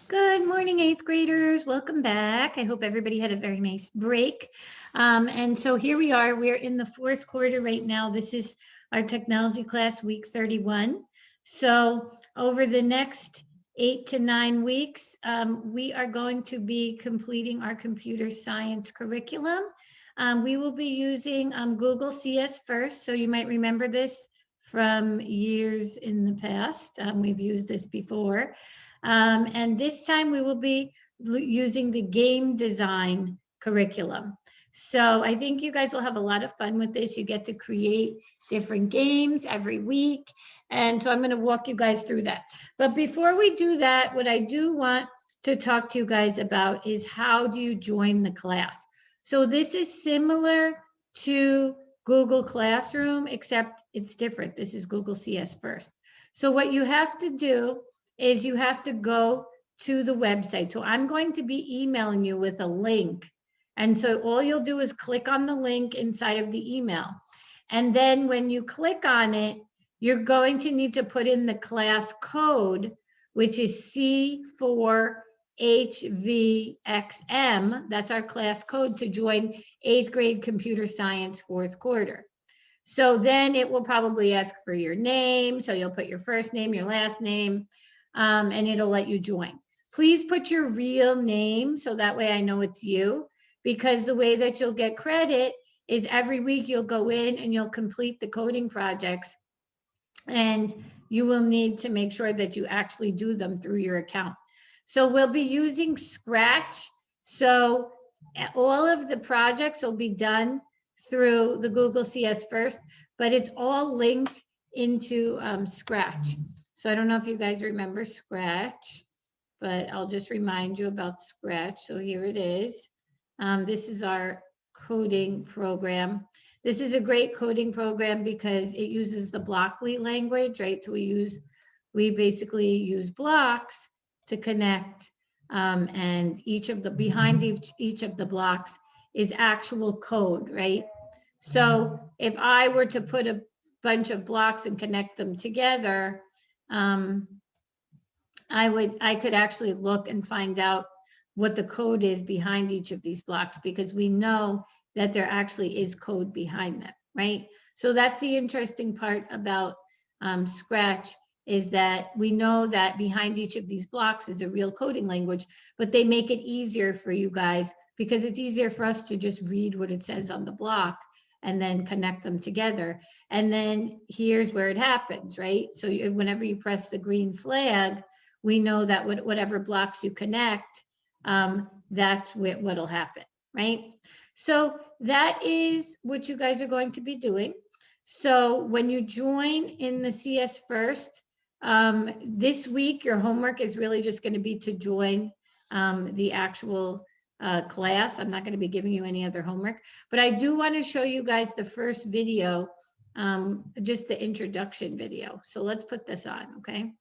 Good morning, eighth graders. Welcome back. I hope everybody had a very nice break. And so here we are. We're in the fourth quarter right now. This is our technology class, week 31. So over the next 8 to 9 weeks, we are going to be completing our computer science curriculum. We will be using Google CS first. So you might remember this from years in the past. We've used this before. And this time we will be using the game design curriculum. So I think you guys will have a lot of fun with this. You get to create different games every week. And so I'm going to walk you guys through that. But before we do that, what I do want to talk to you guys about is how do you join the class? So this is similar to Google Classroom, except it's different. This is Google CS first. So what you have to do is you have to go to the website. So I'm going to be emailing you with a link. And so all you'll do is click on the link inside of the email. And then when you click on it, you're going to need to put in the class code, which is C4HVXM. That's our class code to join 8th grade computer science 4th quarter. So then it will probably ask for your name. So you'll put your first name, your last name, and it'll let you join. Please put your real name so that way I know it's you, because the way that you'll get credit is every week you'll go in and you'll complete the coding projects, and you will need to make sure that you actually do them through your account. So we'll be using Scratch. So all of the projects will be done through the Google CS first, but it's all linked into Scratch. So I don't know if you guys remember Scratch, but I'll just remind you about Scratch. So here it is. This is our coding program. This is a great coding program because it uses the Blockly language, right? So we basically use blocks to connect, and behind each of the blocks is actual code, right? So if I were to put a bunch of blocks and connect them together, I could actually look and find out what the code is behind each of these blocks, because we know that there actually is code behind them, right? So that's the interesting part about Scratch, is that we know that behind each of these blocks is a real coding language, but they make it easier for you guys because it's easier for us to just read what it says on the block and then connect them together. And then here's where it happens, right? So whenever you press the green flag, we know that whatever blocks you connect, that's what'll happen, right? So that is what you guys are going to be doing. So when you join in the CS first, this week, your homework is really just going to be to join the actual class. I'm not going to be giving you any other homework, but I do want to show you guys the first video, just the introduction video. So let's put this on, okay?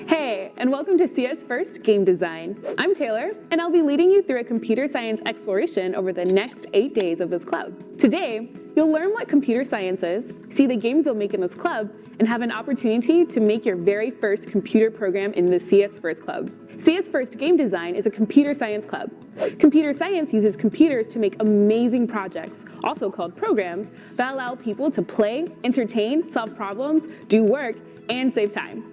Hey, and welcome to CS First Game Design. I'm Taylor, and I'll be leading you through a computer science exploration over the next 8 days of this club. Today, you'll learn what computer science is, see the games you'll make in this club, and have an opportunity to make your very first computer program in the CS First Club. CS First Game Design is a computer science club. Computer science uses computers to make amazing projects, also called programs, that allow people to play, entertain, solve problems, do work, and save time.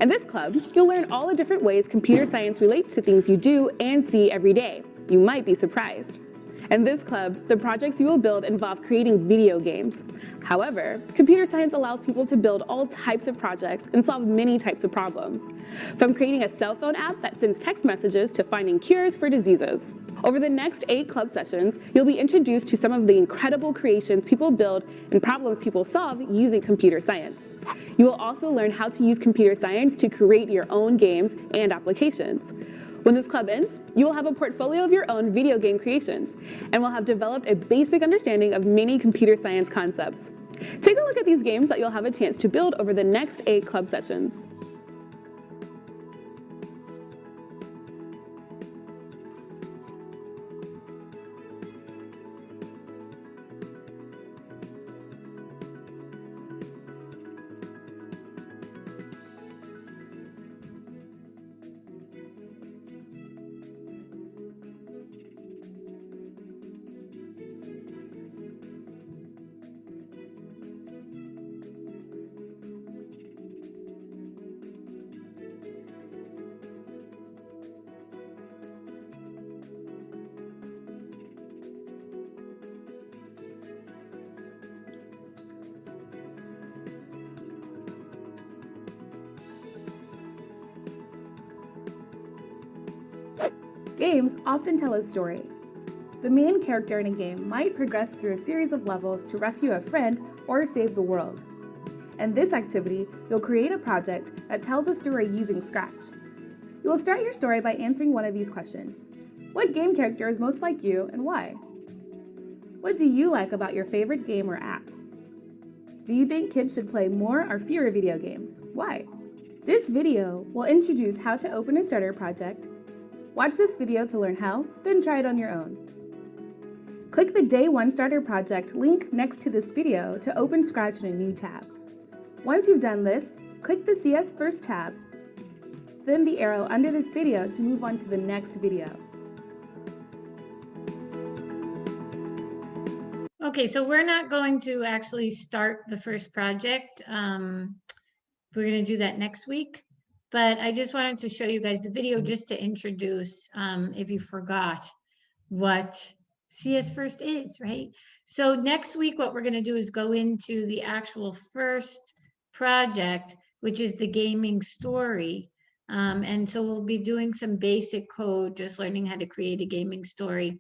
In this club, you'll learn all the different ways computer science relates to things you do and see every day. You might be surprised. In this club, the projects you will build involve creating video games. However, computer science allows people to build all types of projects and solve many types of problems, from creating a cell phone app that sends text messages to finding cures for diseases. Over the next 8 club sessions, you'll be introduced to some of the incredible creations people build and problems people solve using computer science. You will also learn how to use computer science to create your own games and applications. When this club ends, you will have a portfolio of your own video game creations and will have developed a basic understanding of many computer science concepts. Take a look at these games that you'll have a chance to build over the next 8 club sessions. Games often tell a story. The main character in a game might progress through a series of levels to rescue a friend or save the world. In this activity, you'll create a project that tells a story using Scratch. You will start your story by answering one of these questions. What game character is most like you and why? What do you like about your favorite game or app? Do you think kids should play more or fewer video games? Why? This video will introduce how to open a starter project. Watch this video to learn how, then try it on your own. Click the Day 1 Starter Project link next to this video to open Scratch in a new tab. Once you've done this, click the CS First tab, then the arrow under this video to move on to the next video. Okay, so we're not going to actually start the first project. We're going to do that next week. But I just wanted to show you guys the video just to introduce, if you forgot, what CS First is, right? So next week, what we're going to do is go into the actual first project, which is the gaming story. And so we'll be doing some basic code, just learning how to create a gaming story.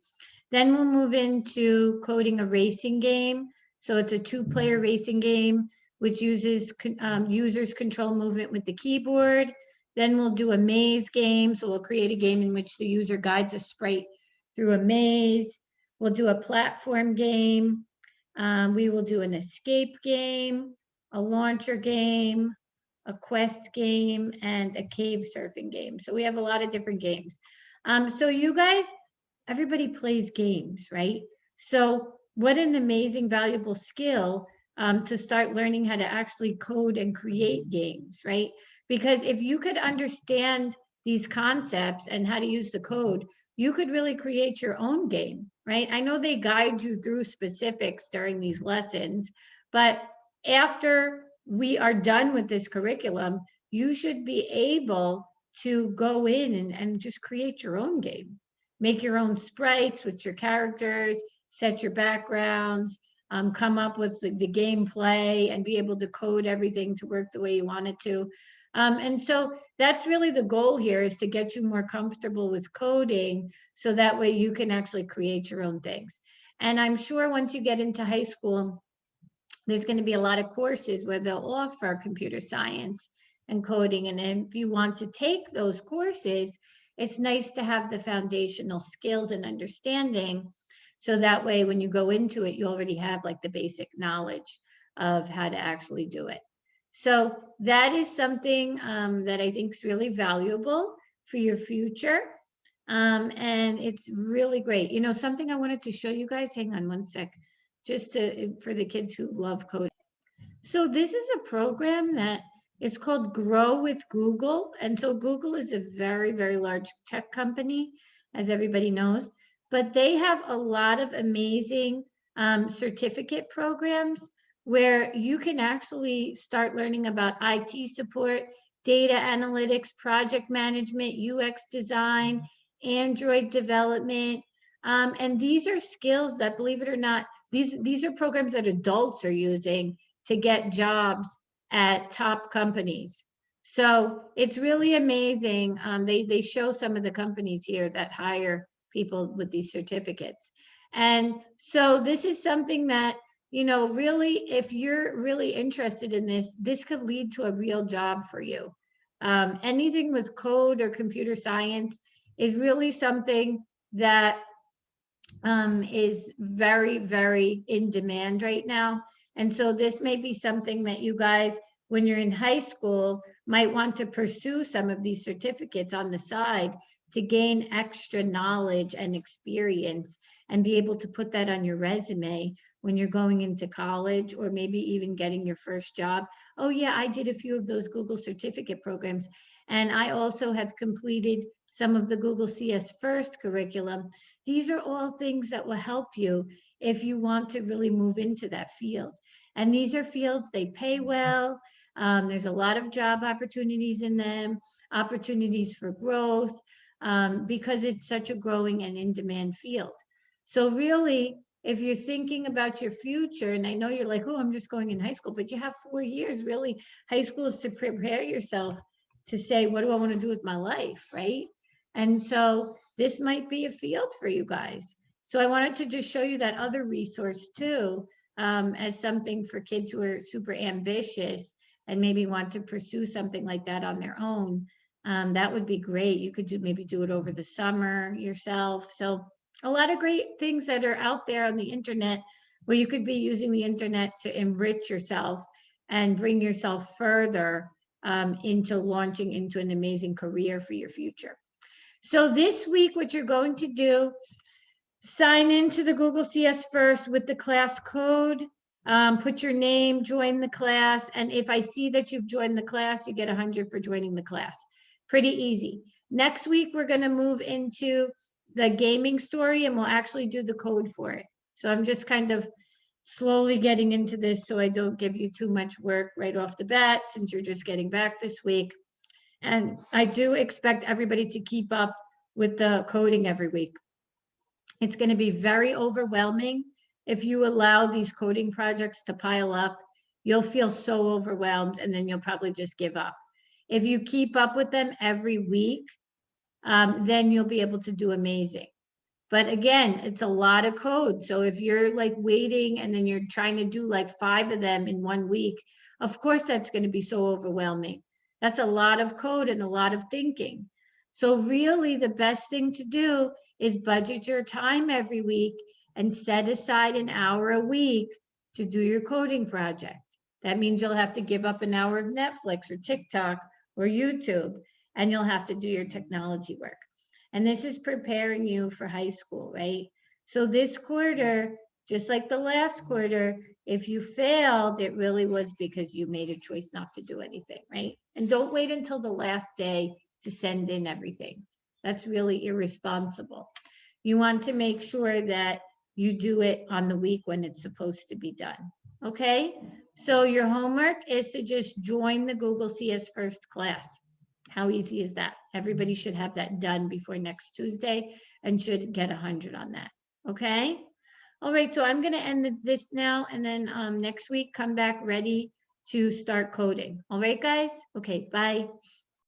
Then we'll move into coding a racing game. So it's a 2-player racing game, which uses users control movement with the keyboard. Then we'll do a maze game. So we'll create a game in which the user guides a sprite through a maze. We'll do a platform game. We will do an escape game, a launcher game, a quest game, and a cave surfing game. So we have a lot of different games. So you guys, everybody plays games, right? So what an amazing, valuable skill to start learning how to actually code and create games, right? Because if you could understand these concepts and how to use the code, you could really create your own game, right? I know they guide you through specifics during these lessons, but after we are done with this curriculum, you should be able to go in and just create your own game. Make your own sprites with your characters, set your backgrounds, come up with the gameplay and be able to code everything to work the way you want it to. And so that's really the goal here, is to get you more comfortable with coding so that way you can actually create your own things. And I'm sure once you get into high school, there's going to be a lot of courses where they'll offer computer science and coding. And if you want to take those courses, it's nice to have the foundational skills and understanding. So that way, when you go into it, you already have like the basic knowledge of how to actually do it. So that is something that I think is really valuable for your future. And it's really great. You know, something I wanted to show you guys, hang on one sec, just for the kids who love coding. So this is a program that it's called Grow with Google. And so Google is a very, very large tech company, as everybody knows, but they have a lot of amazing certificate programs where you can actually start learning about IT support, data analytics, project management, UX design, Android development. And these are skills that, believe it or not, these are programs that adults are using to get jobs at top companies. So it's really amazing. They show some of the companies here that hire people with these certificates. And so this is something that, you know, really, if you're really interested in this, this could lead to a real job for you. Anything with code or computer science is really something that is very, very in demand right now. And so this may be something that you guys, when you're in high school, might want to pursue some of these certificates on the side to gain extra knowledge and experience and be able to put that on your resume when you're going into college or maybe even getting your first job. Oh yeah, I did a few of those Google certificate programs. And I also have completed some of the Google CS First curriculum. These are all things that will help you if you want to really move into that field. And these are fields, they pay well. There's a lot of job opportunities in them, opportunities for growth, because it's such a growing and in-demand field. So really, if you're thinking about your future, and I know you're like, oh, I'm just going in high school, but you have 4 years, really. High school is to prepare yourself to say, what do I want to do with my life, right? And so this might be a field for you guys. So I wanted to just show you that other resource too, as something for kids who are super ambitious and maybe want to pursue something like that on their own. That would be great. You could maybe do it over the summer yourself. So a lot of great things that are out there on the internet where you could be using the internet to enrich yourself and bring yourself further into launching into an amazing career for your future. So this week, what you're going to do, sign into the Google CS First with the class code, put your name, join the class. And if I see that you've joined the class, you get 100 for joining the class. Pretty easy. Next week, we're going to move into the gaming story and we'll actually do the code for it. So I'm just kind of slowly getting into this so I don't give you too much work right off the bat since you're just getting back this week. And I do expect everybody to keep up with the coding every week. It's going to be very overwhelming if you allow these coding projects to pile up. You'll feel so overwhelmed and then you'll probably just give up. If you keep up with them every week, then you'll be able to do amazing. But again, it's a lot of code. So if you're like waiting and then you're trying to do like 5 of them in 1 week, of course, that's going to be so overwhelming. That's a lot of code and a lot of thinking. So really the best thing to do is budget your time every week and set aside an hour a week to do your coding project. That means you'll have to give up an hour of Netflix or TikTok or YouTube, and you'll have to do your technology work. And this is preparing you for high school, right? So this quarter, just like the last quarter, if you failed, it really was because you made a choice not to do anything, right? And don't wait until the last day to send in everything. That's really irresponsible. You want to make sure that you do it on the week when it's supposed to be done, okay? So your homework is to just join the Google CS First class. How easy is that? Everybody should have that done before next Tuesday and should get 100 on that, okay? All right, so I'm gonna end this now and then next week come back ready to start coding. All right, guys? Okay, bye.